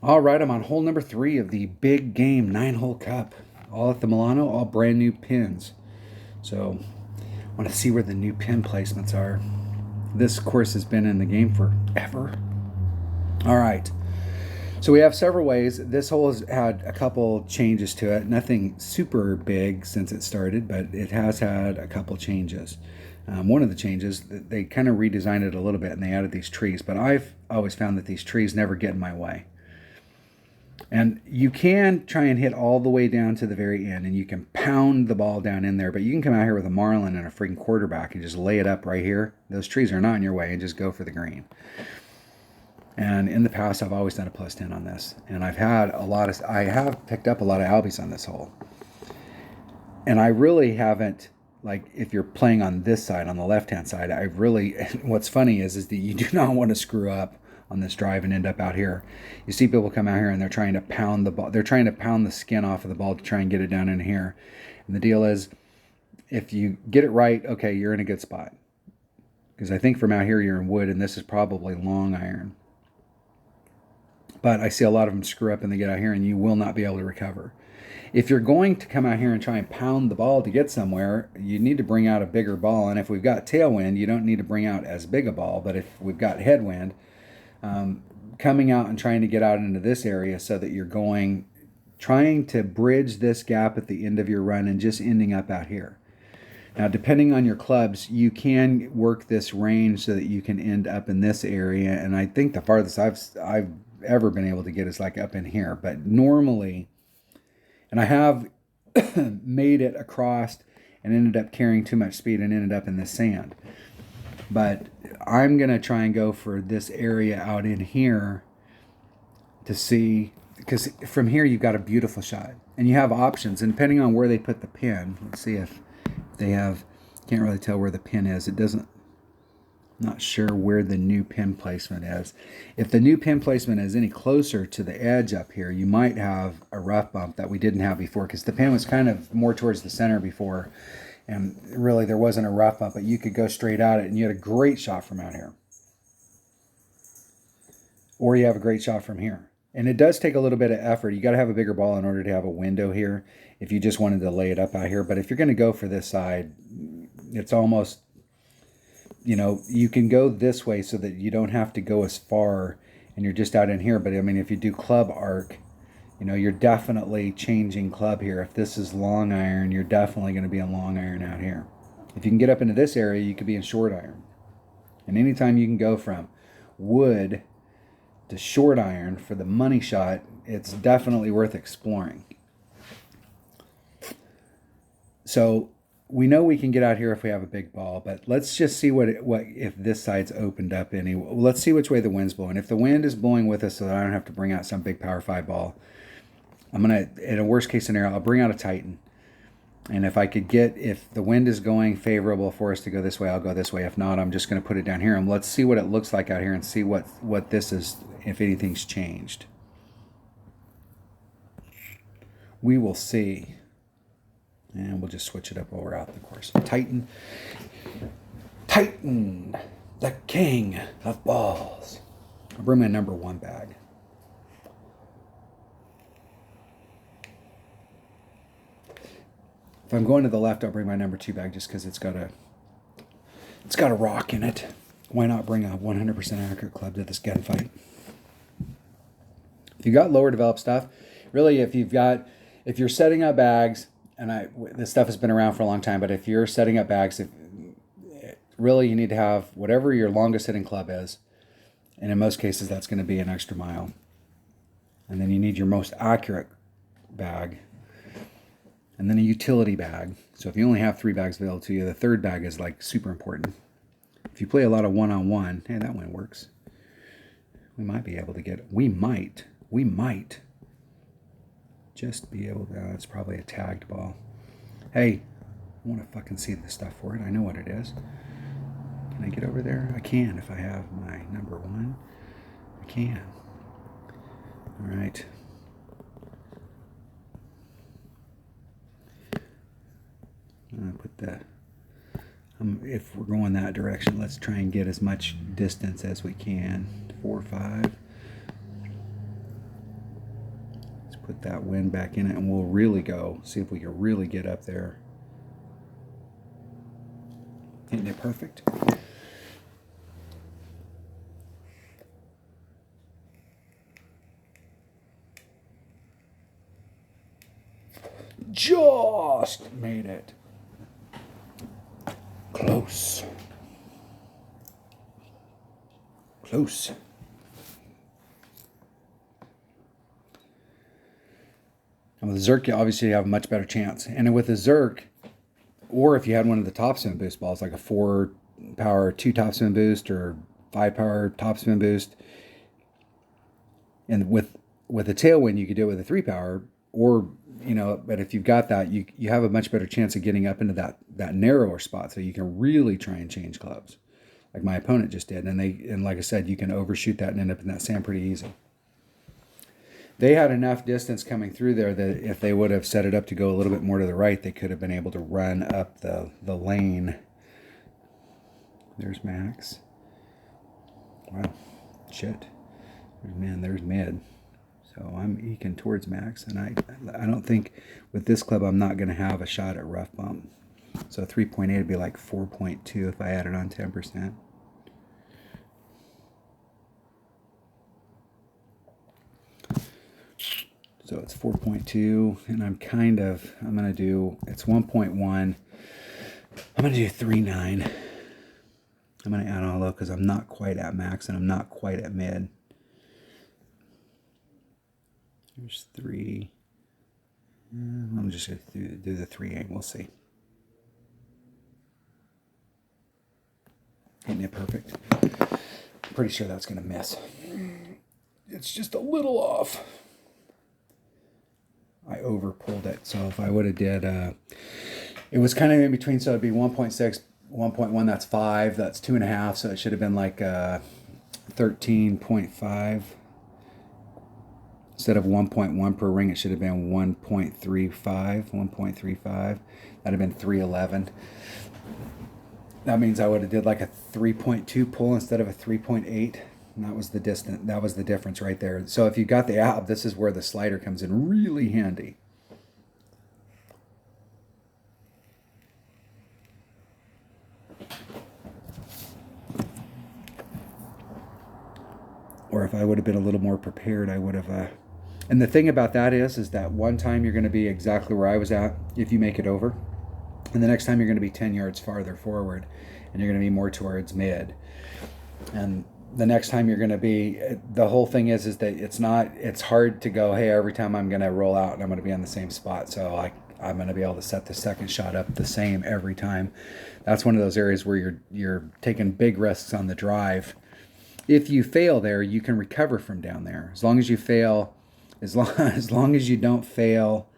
All right, I'm on hole number 3 of the big game 9-hole cup. All at the Milano, all brand new pins. So I want to see where the new pin placements are. This course has been in the game forever. All right. So we have several ways. This hole has had a couple changes to it. Nothing super big since it started, but it has had a couple changes. One of the changes, they kind of redesigned it a little bit and they added these trees, but I've always found that these trees never get in my way. And you can try and hit all the way down to the very end, and you can pound the ball down in there, but you can come out here with a marlin and a freaking quarterback and just lay it up right here. Those trees are not in your way, and just go for the green. And in the past, I've always done a plus 10 on this. And I have picked up a lot of Albies on this hole. And I really haven't, like, if you're playing on this side, on the left-hand side, what's funny is that you do not want to screw up on this drive and end up out here. You see people come out here and they're trying to pound the ball. They're trying to pound the skin off of the ball to try and get it down in here. And the deal is, if you get it right, okay, you're in a good spot. Because I think from out here you're in wood, and this is probably long iron. But I see a lot of them screw up and they get out here and you will not be able to recover. If you're going to come out here and try and pound the ball to get somewhere, you need to bring out a bigger ball. And if we've got tailwind, you don't need to bring out as big a ball. But if we've got headwind, coming out and trying to get out into this area so that you're trying to bridge this gap at the end of your run and just ending up out here. Now, depending on your clubs, you can work this range so that you can end up in this area. And I think the farthest I've ever been able to get is like up in here. But normally, and I have made it across and ended up carrying too much speed and ended up in the sand. But I'm going to try and go for this area out in here to see, because from here you've got a beautiful shot. And you have options. And depending on where they put the pin, let's see if they have, can't really tell where the pin is. It doesn't, not sure where the new pin placement is. If the new pin placement is any closer to the edge up here, you might have a rough bump that we didn't have before, because the pin was kind of more towards the center before. And really, there wasn't a rough bump, but you could go straight at it, and you had a great shot from out here. Or you have a great shot from here. And it does take a little bit of effort. You got to have a bigger ball in order to have a window here if you just wanted to lay it up out here. But if you're going to go for this side, it's almost, you can go this way so that you don't have to go as far and you're just out in here. But I mean, if you do club arc, you're definitely changing club here. If this is long iron, you're definitely going to be in long iron out here. If you can get up into this area, you could be in short iron. And anytime you can go from wood to short iron for the money shot, it's definitely worth exploring. So we know we can get out here if we have a big ball, but let's just see what if this side's opened up any. Let's see which way the wind's blowing. If the wind is blowing with us so that I don't have to bring out some big power 5 ball, I'm going to, in a worst case scenario, I'll bring out a Titan. And if the wind is going favorable for us to go this way, I'll go this way. If not, I'm just going to put it down here. And let's see what it looks like out here and see what this is, if anything's changed. We will see. And we'll just switch it up while we're out the course. Titan, the king of balls. I'll bring my number 1 bag. If I'm going to the left, I'll bring my number 2 bag just because it's got a rock in it. Why not bring a 100% accurate club to this gunfight? If you got lower developed stuff, really, if you're setting up bags, and this stuff has been around for a long time, but if you're setting up bags, really you need to have whatever your longest hitting club is, and in most cases that's going to be an extra mile. And then you need your most accurate bag, and then a utility bag. So if you only have 3 bags available to you, the 3rd bag is like super important. If you play a lot of one-on-one, hey, that one works. We might just be able to, it's probably a tagged ball. Hey, I want to fucking see the stuff for it. I know what it is. Can I get over there? I can if I have my number 1. I can. All right. I'm going to put if we're going that direction, let's try and get as much distance as we can. 4, 5. put that wind back in it, and we'll really go, see if we can really get up there. Isn't it perfect? Just made it. Close. Close. And with the Zerk, you obviously have a much better chance. And with the Zerk, or if you had one of the topspin boost balls, like a 4 power 2 topspin boost or 5 power topspin boost, and with a tailwind, you could do it with a 3 power, or but if you've got that, you have a much better chance of getting up into that narrower spot, so you can really try and change clubs, like my opponent just did. And like I said, you can overshoot that and end up in that sand pretty easy. They had enough distance coming through there that if they would have set it up to go a little bit more to the right, they could have been able to run up the lane. There's Max. Wow, shit. There's mid. So I'm eking towards Max, and I don't think with this club I'm not going to have a shot at rough bump. So 3.8 would be like 4.2 if I added on 10%. So it's 4.2, and I'm going to do, it's 1.1. I'm going to do 3.9. I'm going to add on low because I'm not quite at max and I'm not quite at mid. There's 3. I'm just going to do the 3.8. We'll see. Hitting it perfect. I'm pretty sure that's going to miss. It's just a little off. I over pulled it. So if I would have did, it was kind of in between. So it'd be 1.6, 1.1. That's 5. That's 2.5. So it should have been like 13.5. Instead of 1.1 per ring, it should have been 1.35. 1.35. That'd have been 311. That means I would have did like a 3.2 pull instead of a 3.8. And that was the distance. That was the difference right there. So if you got the app, this is where the slider comes in really handy. Or if I would have been a little more prepared, I would have. And the thing about that is that one time you're going to be exactly where I was at if you make it over. And the next time you're going to be 10 yards farther forward, and you're going to be more towards mid. And the next time you're going to be, the whole thing is that it's hard to go, hey, every time I'm going to roll out and I'm going to be on the same spot. So I'm going to be able to set the second shot up the same every time. That's one of those areas where you're taking big risks on the drive. If you fail there, you can recover from down there. As long as you fail, as long as you don't fail.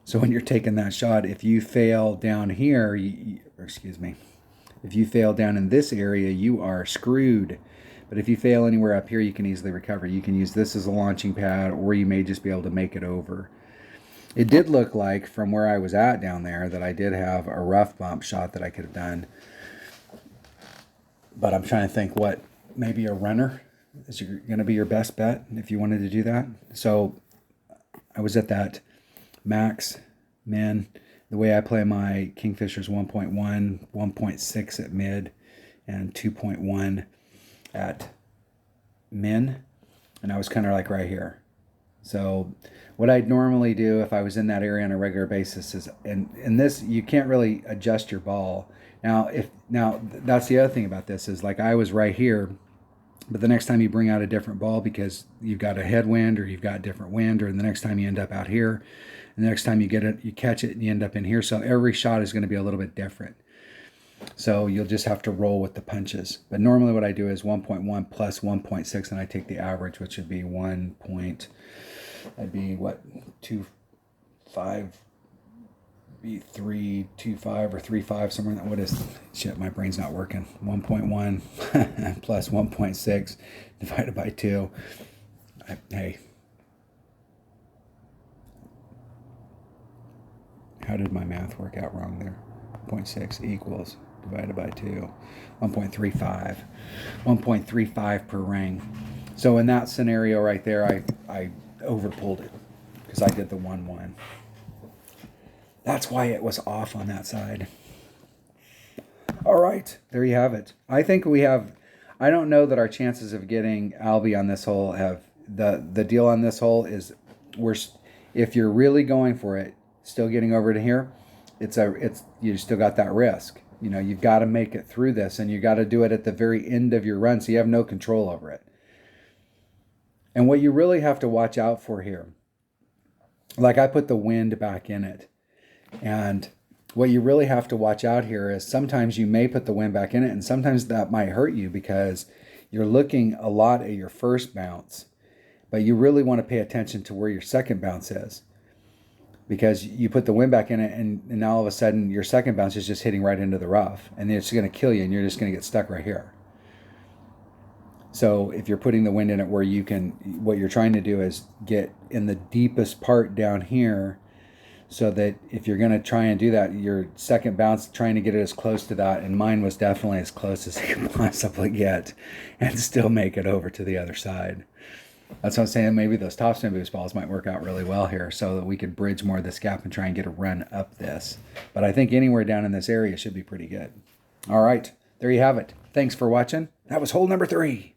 So when you're taking that shot, if you fail down here, if you fail down in this area, you are screwed. But if you fail anywhere up here, you can easily recover. You can use this as a launching pad, or you may just be able to make it over. It did look like, from where I was at down there, that I did have a rough bump shot that I could have done. But I'm trying to think what, maybe a runner is going to be your best bet if you wanted to do that. So I was at that max, min. The way I play my Kingfisher is 1.1, 1.6 at mid, and 2.1 at min. And I was kind of like right here. So what I'd normally do if I was in that area on a regular basis is, and this, you can't really adjust your ball. Now that's the other thing about this is, like, I was right here, but the next time you bring out a different ball because you've got a headwind or you've got different wind, or the next time you end up out here, and the next time you get it, you catch it and you end up in here. So every shot is going to be a little bit different. So you'll just have to roll with the punches. But normally what I do is 1.1 plus 1.6, and I take the average, which would be 2.5, be 3.25 or 3.5, somewhere. What is, shit, my brain's not working. 1.1 plus 1.6 divided by 2. Hey, how did my math work out wrong there? 0.6 equals divided by 2, 1.35. 1.35 per ring. So in that scenario right there, I overpulled it. because I did the 1-1. That's why it was off on that side. All right, there you have it. I think we have, I don't know that our chances of getting Albie on this hole have, the deal on this hole is, if you're really going for it, still getting over to here, you still got that risk. You know, you've got to make it through this, and you got to do it at the very end of your run, so you have no control over it. And what you really have to watch out for here, like I put the wind back in it, and what you really have to watch out here is sometimes you may put the wind back in it, and sometimes that might hurt you because you're looking a lot at your first bounce, but you really want to pay attention to where your second bounce is, because you put the wind back in it, and now all of a sudden your second bounce is just hitting right into the rough, and it's going to kill you, and you're just going to get stuck right here. So if you're putting the wind in it where you can, what you're trying to do is get in the deepest part down here, so that if you're going to try and do that, your second bounce, trying to get it as close to that, and mine was definitely as close as it could possibly get, and still make it over to the other side. That's what I'm saying. Maybe those topspin boost balls might work out really well here, so that we could bridge more of this gap and try and get a run up this. But I think anywhere down in this area should be pretty good. All right, there you have it. Thanks for watching. That was hole number 3.